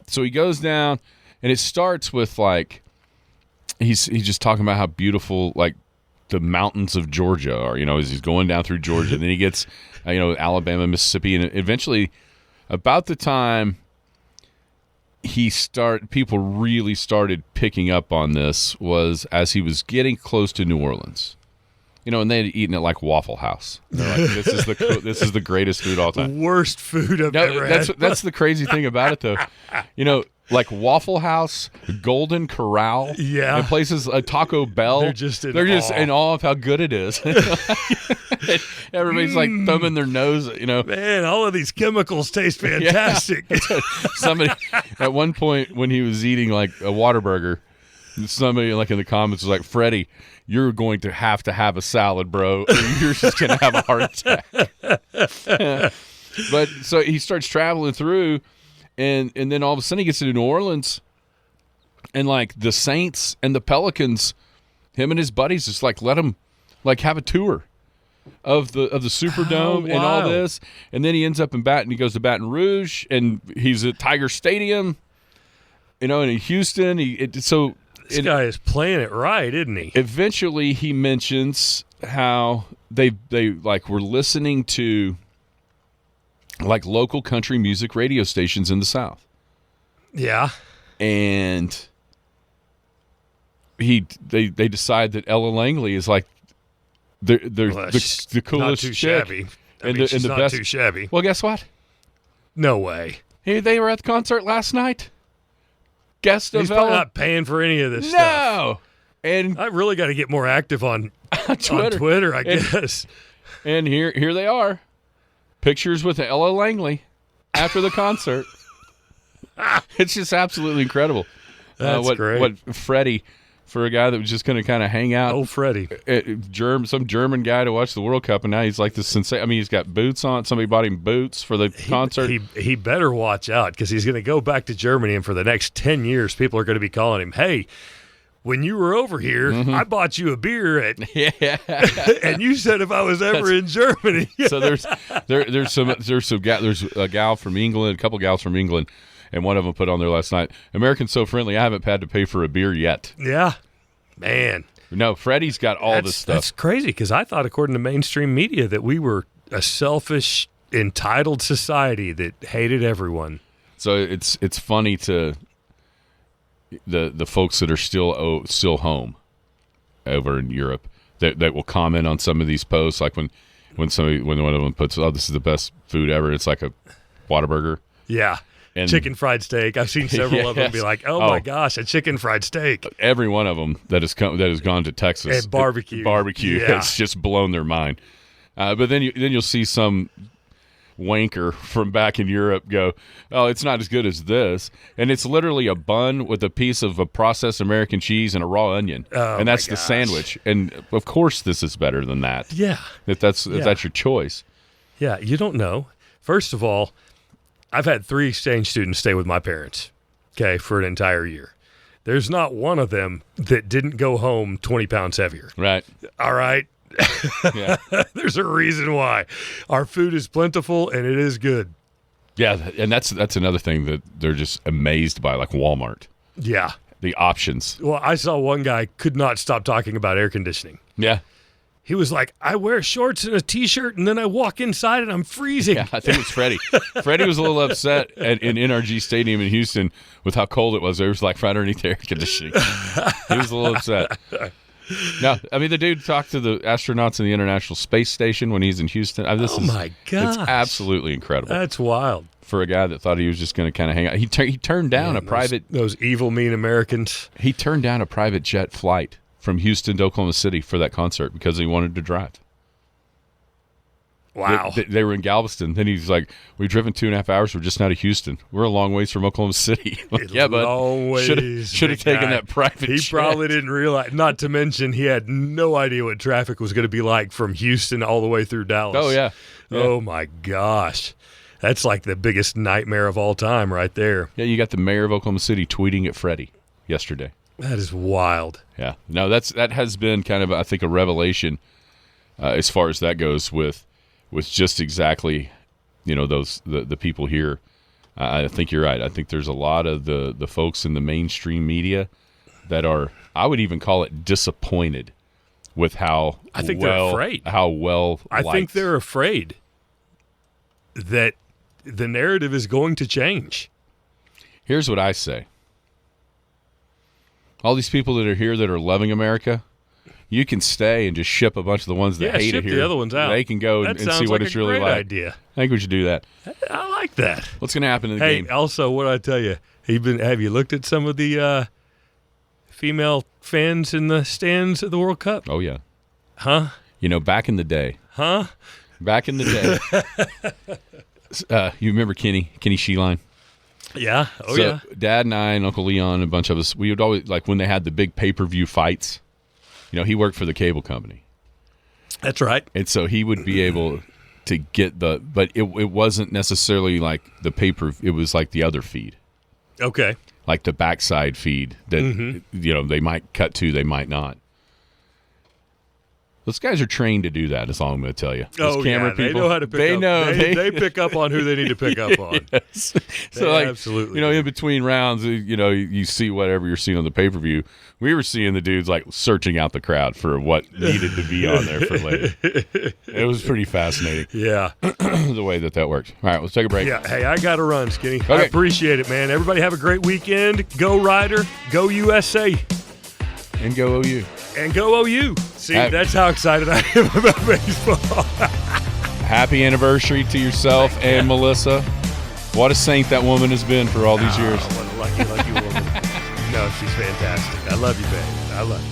So he goes down, and it starts with he's just talking about how beautiful the mountains of Georgia are. As he's going down through Georgia, and then he gets Alabama, Mississippi, and eventually, about the time people really started picking up on this was as he was getting close to New Orleans. And they had eaten at Waffle House. They're like, this is the greatest food of all time. Worst food I've ever had. That's the crazy thing about it, though. Waffle House, Golden Corral, and places Taco Bell. They're just in awe of how good it is. Everybody's thumbing their nose. Man, all of these chemicals taste fantastic. Yeah. Somebody at one point when he was eating a Whataburger, somebody in the comments was like, "Freddie, you're going to have a salad, bro. And you're just going to have a heart attack." But so he starts traveling through, and then all of a sudden he gets to New Orleans, and the Saints and the Pelicans, him and his buddies just let him have a tour of the Superdome and all this, and then he ends up he goes to Baton Rouge, and he's at Tiger Stadium, and in Houston. This guy is playing it right, isn't he? Eventually, he mentions how they were listening to local country music radio stations in the South. Yeah, and they decide that Ella Langley is they're the coolest not too chick shabby. She's not best. Too shabby. Well, guess what? No way. Hey, they were at the concert last night. Guest of He's probably not paying for any of this stuff. No. And I really got to get more active on Twitter, I guess. And here they are. Pictures with Ella Langley after the concert. It's just absolutely incredible. That's great. What Freddie, for a guy that was just going to kind of hang out. Oh, Freddie. Some German guy to watch the World Cup, and now he's this sensation. He's got boots on. Somebody bought him boots for the concert. He better watch out because he's going to go back to Germany, and for the next 10 years, people are going to be calling him, "Hey, when you were over here, I bought you a beer and you said if I was ever in Germany." So there's a gal from England, a couple gals from England, and one of them put on there last night, "Americans so friendly, I haven't had to pay for a beer yet." Yeah, man. No, Freddie's got all this stuff. That's crazy because I thought, according to mainstream media, that we were a selfish, entitled society that hated everyone. So it's funny to the folks that are still home over in Europe that will comment on some of these posts, when one of them puts, "Oh, this is the best food ever." It's like a Whataburger. Yeah. And chicken fried steak. I've seen several of them be like, "Oh my gosh, a chicken fried steak!" Every one of them that has gone to Texas and barbecue, it's just blown their mind. But then you'll see some wanker from back in Europe go, "Oh, it's not as good as this," and it's literally a bun with a piece of a processed American cheese and a raw onion, and that's the sandwich. And of course, this is better than that. Yeah, if that's your choice. Yeah, you don't know. First of all, I've had 3 exchange students stay with my parents, for an entire year. There's not one of them that didn't go home 20 pounds heavier. Right. All right. Yeah. There's a reason why. Our food is plentiful and it is good. Yeah, and that's another thing that they're just amazed by, like Walmart. Yeah. The options. Well, I saw one guy could not stop talking about air conditioning. Yeah. He was like, I wear shorts and a T-shirt, and then I walk inside and I'm freezing. Yeah, I think it was Freddie. Freddie was a little upset in NRG Stadium in Houston with how cold it was. There was like right underneath the air conditioning. He was a little upset. No, I mean, the dude talked to the astronauts in the International Space Station when he's in Houston. My God. It's absolutely incredible. That's wild. For a guy that thought he was just going to kind of hang out. He turned down a private... Those evil, mean Americans. He turned down a private jet flight from Houston to Oklahoma City for that concert because he wanted to drive. Wow. They were in Galveston. Then he's like, we've driven 2.5 hours. We're just now to Houston. We're a long ways from Oklahoma City. Yeah, but should have taken that private jet. He probably didn't realize, not to mention he had no idea what traffic was going to be like from Houston all the way through Dallas. Oh, yeah. Oh, my gosh. That's like the biggest nightmare of all time right there. Yeah, you got the mayor of Oklahoma City tweeting at Freddie yesterday. That is wild. Yeah. No, that has been kind of, I think, a revelation as far as that goes with just exactly, those the people here. I think you're right. I think there's a lot of the folks in the mainstream media that are, I would even call it, disappointed with how they're afraid. How well I think they're afraid that the narrative is going to change. Here's what I say. All these people that are here that are loving America, you can stay and just ship a bunch of the ones that hate it here. The other ones out. They can go and see what it's really like. Idea. I think we should do that. I like that. What's going to happen in the game? Hey, also, what I tell you, have you looked at some of the female fans in the stands at the World Cup? Oh, yeah. Huh? Back in the day. Huh? Back in the day. You remember Kenny Sheeline? Yeah. Oh, so yeah. Dad and I and Uncle Leon and a bunch of us, we would always, like when they had the big pay-per-view fights, he worked for the cable company. That's right. And so he would be able to get but it wasn't necessarily like the it was like the other feed. Okay. Like the backside feed that, they might cut to, they might not. Those guys are trained to do that, is all I'm going to tell you. Those camera people, they know how to pick up. Know. They pick up on who they need to pick up on. Yes. So, absolutely. In between rounds, you see whatever you're seeing on the pay-per-view. We were seeing the dudes, like, searching out the crowd for what needed to be on there for later. It was pretty fascinating. Yeah. The way that works. All right, let's take a break. Yeah. Hey, I got to run, Skinny. Okay. I appreciate it, man. Everybody have a great weekend. Go Ryder. Go USA. And go OU. And go OU. See, that's how excited I am about baseball. Happy anniversary to yourself and Melissa. What a saint that woman has been for all these years. What a lucky woman. No, she's fantastic. I love you, babe. I love you.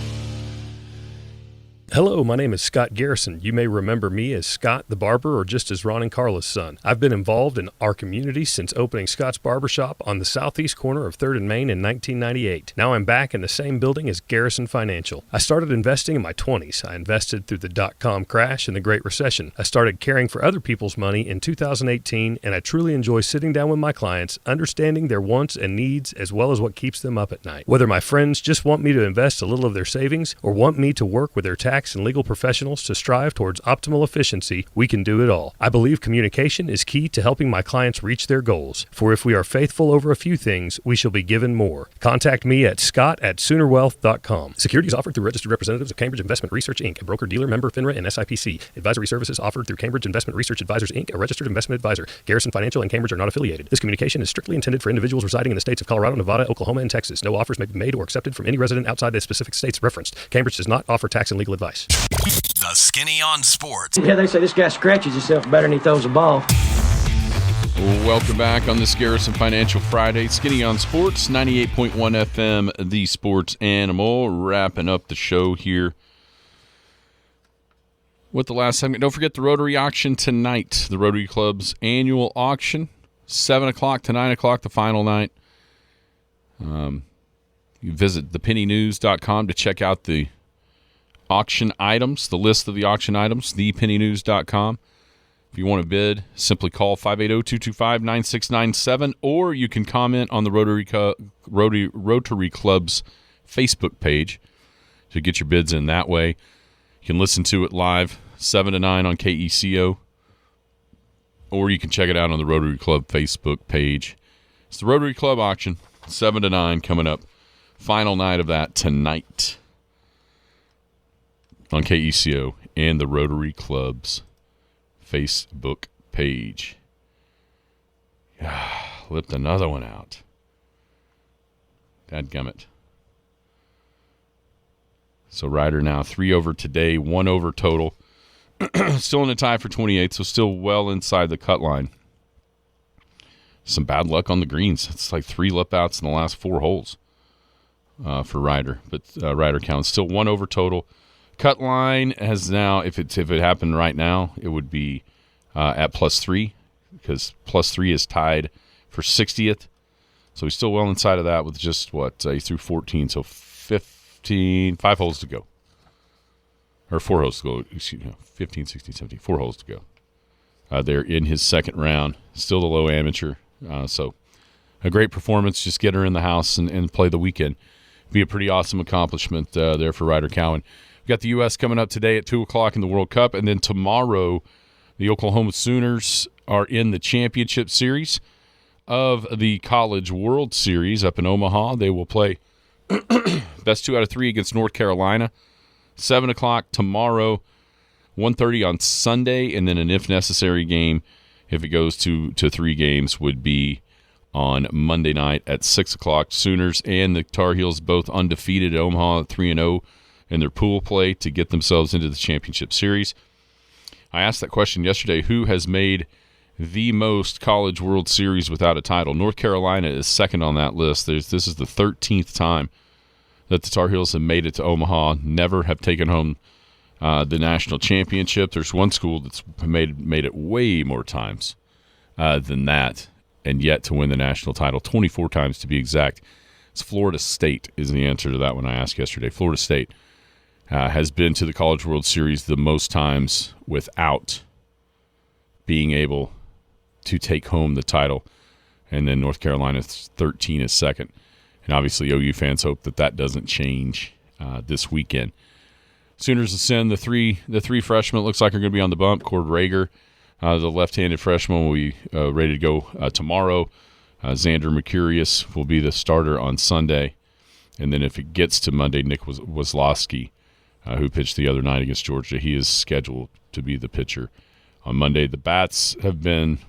Hello, my name is Scott Garrison. You may remember me as Scott the Barber or just as Ron and Carla's son. I've been involved in our community since opening Scott's Barbershop on the southeast corner of 3rd and Main in 1998. Now I'm back in the same building as Garrison Financial. I started investing in my 20s. I invested through the dot-com crash and the Great Recession. I started caring for other people's money in 2018, and I truly enjoy sitting down with my clients, understanding their wants and needs as well as what keeps them up at night. Whether my friends just want me to invest a little of their savings or want me to work with their tax and legal professionals to strive towards optimal efficiency, we can do it all. I believe communication is key to helping my clients reach their goals. For if we are faithful over a few things, we shall be given more. Contact me at scott@soonerwealth.com. Securities offered through registered representatives of Cambridge Investment Research, Inc., a broker-dealer member FINRA and SIPC. Advisory services offered through Cambridge Investment Research Advisors, Inc., a registered investment advisor. Garrison Financial and Cambridge are not affiliated. This communication is strictly intended for individuals residing in the states of Colorado, Nevada, Oklahoma, and Texas. No offers may be made or accepted from any resident outside the specific states referenced. Cambridge does not offer tax and legal advice. The Skinny on Sports. Yeah, they say this guy scratches himself better than he throws a ball. Welcome back on this Garrison Financial Friday. Skinny on Sports, 98.1 FM, the sports animal. Wrapping up the show here with the last segment. Don't forget the Rotary auction tonight. The Rotary Club's annual auction, 7 o'clock to 9 o'clock, the final night. You visit thepennynews.com to check out the auction items, the list of the auction items, thepennynews.com. If you want to bid, simply call 580-225-9697, or you can comment on the Rotary Club's Facebook page to get your bids in that way. You can listen to it live 7 to 9 on KECO, or you can check it out on the Rotary Club Facebook page. It's the Rotary Club auction, 7 to 9 coming up. Final night of that tonight on KECO and the Rotary Club's Facebook page. Lipped another one out. Dadgummit. So Ryder now 3 over today, 1 over total. Still in a tie for 28th, so still well inside the cut line. Some bad luck on the greens. It's like 3 lip outs in the last 4 holes for Ryder. But Ryder counts still 1 over total. Cut line has now, if it happened right now, it would be at +3, because +3 is tied for 60th. So he's still well inside of that with just he threw 14, so 5 holes to go. Or 4 holes to go, 15, 16, 17, 4 holes to go. They're in his second round, still the low amateur. So a great performance, just get her in the house and play the weekend. Be a pretty awesome accomplishment there for Ryder Cowan. We've got the U.S. coming up today at 2 o'clock in the World Cup, and then tomorrow the Oklahoma Sooners are in the championship series of the College World Series up in Omaha. They will play best 2 out of 3 against North Carolina. 7 o'clock tomorrow, 1:30 on Sunday, and then an if necessary game, if it goes to 3 games, would be on Monday night at 6 o'clock. Sooners and the Tar Heels both undefeated at Omaha at 3-0 in their pool play to get themselves into the championship series. I asked that question yesterday, who has made the most College World Series without a title? North Carolina is second on that list. This is the 13th time that the Tar Heels have made it to Omaha, never have taken home the national championship. There's one school that's made it way more times than that, and yet to win the national title, 24 times to be exact. It's Florida State is the answer to that one I asked yesterday. Florida State has been to the College World Series the most times without being able to take home the title, and then North Carolina's 13 is second. And obviously OU fans hope that doesn't change this weekend. Sooners will send the three freshmen. It looks like are going to be on the bump. Cord Rager, the left-handed freshman, will be ready to go tomorrow. Xander Mercurius will be the starter on Sunday. And then if it gets to Monday, Nick Wazlowski, who pitched the other night against Georgia, he is scheduled to be the pitcher on Monday. The bats have been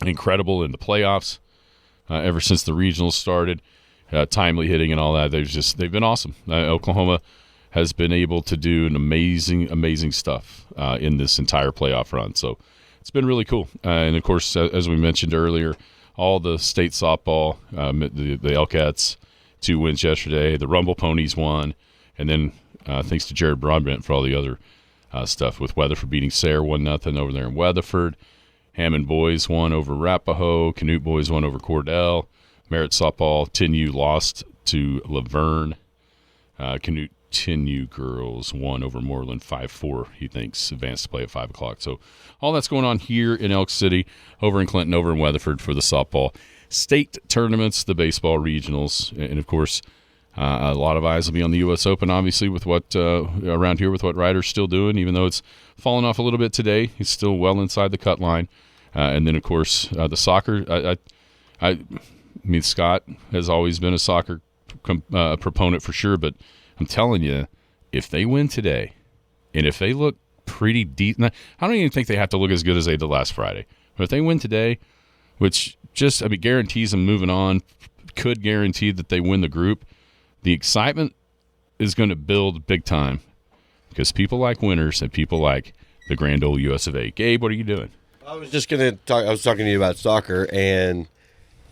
incredible in the playoffs. Ever since the regionals started, timely hitting and all that, they've been awesome. Oklahoma has been able to do an amazing stuff in this entire playoff run. So it's been really cool. And of course, as we mentioned earlier, all the state softball, the Elcats, 2 wins yesterday. The Rumble Ponies won, and then thanks to Jared Broadbent for all the other stuff with Weatherford beating Sayre 1-0 over there in Weatherford. Hammond boys won over Arapahoe. Canute boys won over Cordell. Merritt softball, 10U lost to Laverne. Canute 10U girls won over Moreland 5-4. He thinks advanced to play at 5 o'clock. So all that's going on here in Elk City, over in Clinton, over in Weatherford for the softball state tournaments, the baseball regionals, and of course a lot of eyes will be on the U.S. Open, obviously, with what around here with what Ryder's still doing, even though it's fallen off a little bit today. He's still well inside the cut line. And then, of course, the soccer. I mean, Scott has always been a soccer proponent for sure, but I'm telling you, if they win today, and if they look pretty decent, I don't even think they have to look as good as they did last Friday. But if they win today, which guarantees them moving on, could guarantee that they win the group, the excitement is going to build big time because people like winners and people like the grand old US of A. Gabe, what are you doing? I was just going to talk. I was talking to you about soccer, and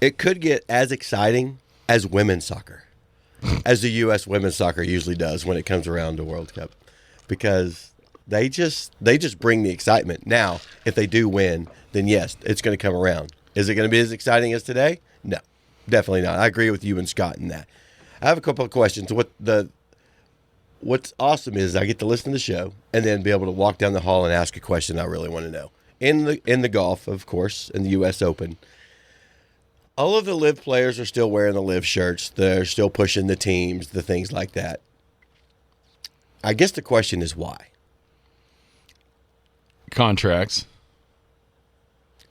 it could get as exciting as women's soccer, as the U.S. women's soccer usually does when it comes around to World Cup, because they just bring the excitement. Now, if they do win, then yes, it's going to come around. Is it going to be as exciting as today? No, definitely not. I agree with you and Scott in that. I have a couple of questions. What's awesome is I get to listen to the show and then be able to walk down the hall and ask a question I really want to know. In the golf, of course, in the U.S. Open, all of the LIV players are still wearing the LIV shirts. They're still pushing the teams, the things like that. I guess the question is why? Contracts.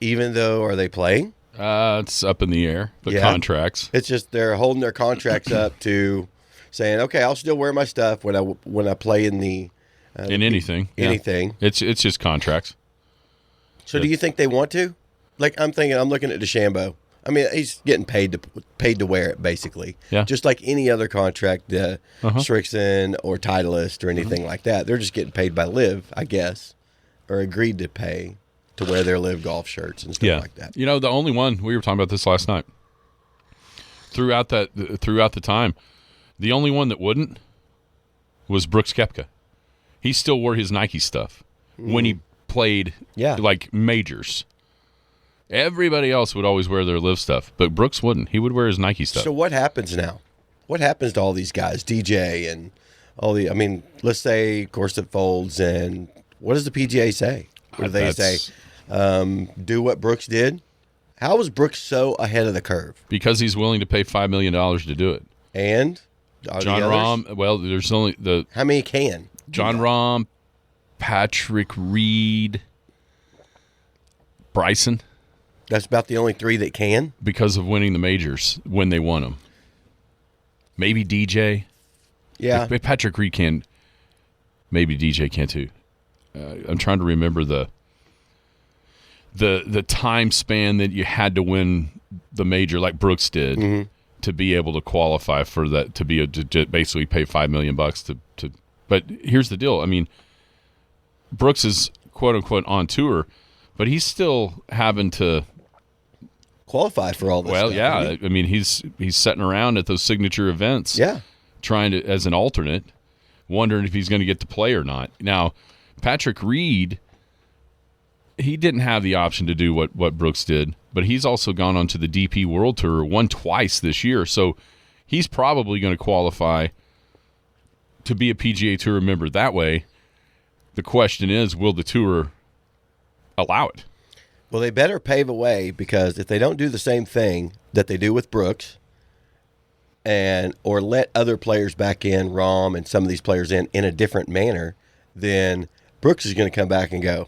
Even though, are they playing? It's up in the air, but contracts. It's just they're holding their contracts up to saying, okay, I'll still wear my stuff when I play in the in anything. Anything. Yeah. It's just contracts. So do you think they want to? Like, I'm looking at DeChambeau. I mean, he's getting paid to wear it, basically. Yeah. Just like any other contract, Strixon or Titleist or anything like that. They're just getting paid by Live, I guess, or agreed to pay to wear their Live golf shirts and stuff like that. You know, the only one, we were talking about this last night, throughout the time, the only one that wouldn't was Brooks Koepka. He still wore his Nike stuff when he played like majors. Everybody else would always wear their Live stuff, but Brooks wouldn't. He would wear his Nike stuff. So what happens now? What happens to all these guys, DJ and all the? I mean, let's say, of course, it folds. And what does the PGA say? What do they say? Do what Brooks did? How was Brooks so ahead of the curve? Because he's willing to pay $5 million to do it. And John Rahm. Well, there's only how many can? John Rahm, Patrick Reed, Bryson. That's about the only three that can? Because of winning the majors when they won them. Maybe DJ. Yeah. If Patrick Reed can. Maybe DJ can too. I'm trying to remember the time span that you had to win the major like Brooks did to be able to qualify for that, to basically pay $5 million to. But here's the deal. I mean, Brooks is quote unquote on tour, but he's still having to qualify for all this stuff. Yeah. I mean, he's sitting around at those signature events. Yeah. Trying to, as an alternate, wondering if he's going to get to play or not. Now, Patrick Reed, he didn't have the option to do what Brooks did, but he's also gone on to the DP World Tour, won twice this year. So he's probably going to qualify to be a PGA Tour member that way. The question is, will the tour allow it? Well, they better pave a way, because if they don't do the same thing that they do with Brooks or let other players back in, Rahm and some of these players in a different manner, then Brooks is going to come back and go,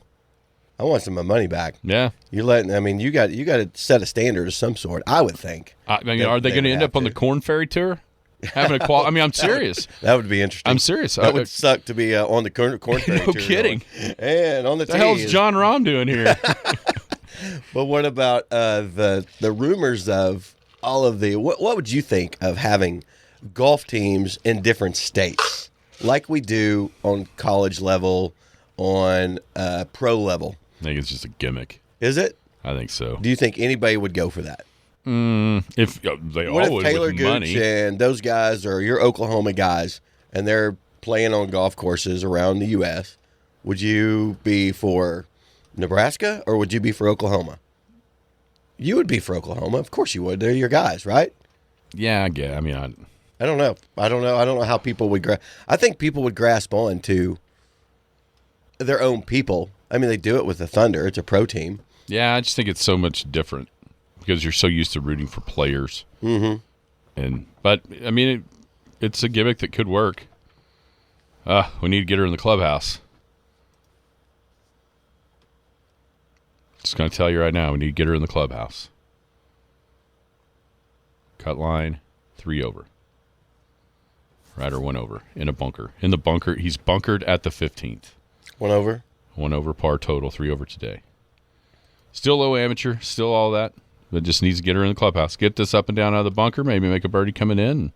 I want some of my money back. Yeah. You got to set a standard of some sort, I would think. I mean, are they going to end up on the Corn Ferry Tour? Having I mean, I'm serious. That would be interesting. I'm serious. That would suck to be on the Corn Ferry no Tour. Kidding. And on the hell's John Rahm doing here? But what about the rumors of all of the? What would you think of having golf teams in different states, like we do on college level, on pro level? I think it's just a gimmick. Is it? I think so. Do you think anybody would go for that? If they what all if would Taylor with Gooch money. and those guys are your Oklahoma guys, and they're playing on golf courses around the U.S.? Would you be for Nebraska or would you be for Oklahoma? You would be for Oklahoma, of course you would. They're your guys, right? Yeah, I get. I mean, I don't know. I don't know how people would. I think people would grasp on to their own people. I mean, they do it with the Thunder. It's a pro team. Yeah, I just think it's so much different because you're so used to rooting for players. Mm-hmm. But I mean, it's a gimmick that could work. We need to get her in the clubhouse. Just going to tell you right now, we need to get her in the clubhouse. Cut line, 3 over. Ryder 1 over in a bunker. In the bunker, he's bunkered at the 15th. 1 over? 1 over par total, 3 over today. Still low amateur, still all that. But just needs to get her in the clubhouse. Get this up and down out of the bunker, maybe make a birdie coming in.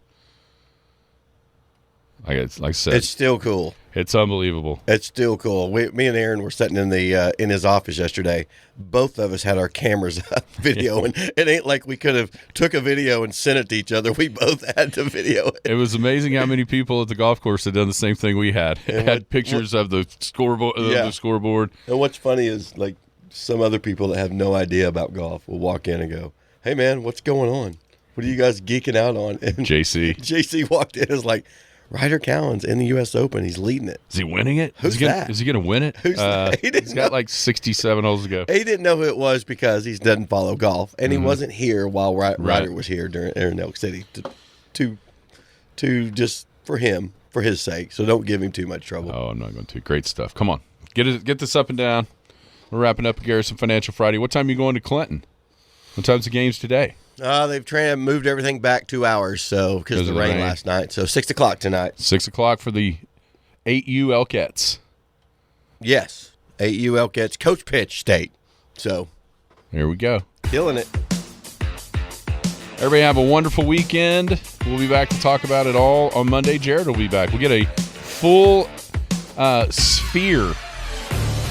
Like I said, it's still cool. It's unbelievable. It's still cool. Me and Aaron were sitting in in his office yesterday. Both of us had our cameras up, video, and it ain't like we could have took a video and sent it to each other. We both had to video it. It was amazing how many people at the golf course had done the same thing we had. Had pictures of the scoreboard. The scoreboard. And what's funny is like some other people that have no idea about golf will walk in and go, "Hey man, what's going on? What are you guys geeking out on?" And JC walked in and was like, Ryder Cowan's in the U.S. Open. He's leading it. Is he winning it? Who's that? Is he going to win it? Who's that? He's got like 67 holes to go. He didn't know who it was because he doesn't follow golf, and he wasn't here while Ryder was here during Elk City to just for him for his sake. So don't give him too much trouble. Oh, I'm not going to. Great stuff. Come on. Get this up and down. We're wrapping up Garrison Financial Friday. What time are you going to Clinton? What time's the games today? They've moved everything back 2 hours because of the rain last night. So 6 o'clock tonight. 6 o'clock for the 8U Elkettes. Yes. 8U Elkettes. Coach Pitch State. So there we go. Killing it. Everybody have a wonderful weekend. We'll be back to talk about it all on Monday. Jared will be back. We'll get a full Sphere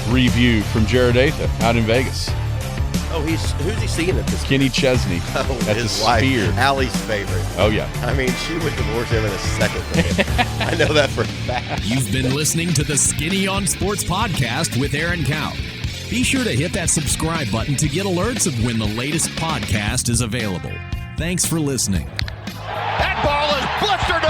review from Jared Atha out in Vegas. Oh, who's he seeing at this? Kenny Chesney. Oh, at his the wife, Sphere. Allie's favorite. Oh, yeah. I mean, she would divorce him in a second. I know that for a fact. You've been listening to the Skinny on Sports podcast with Aaron Cow. Be sure to hit that subscribe button to get alerts of when the latest podcast is available. Thanks for listening. That ball is blistered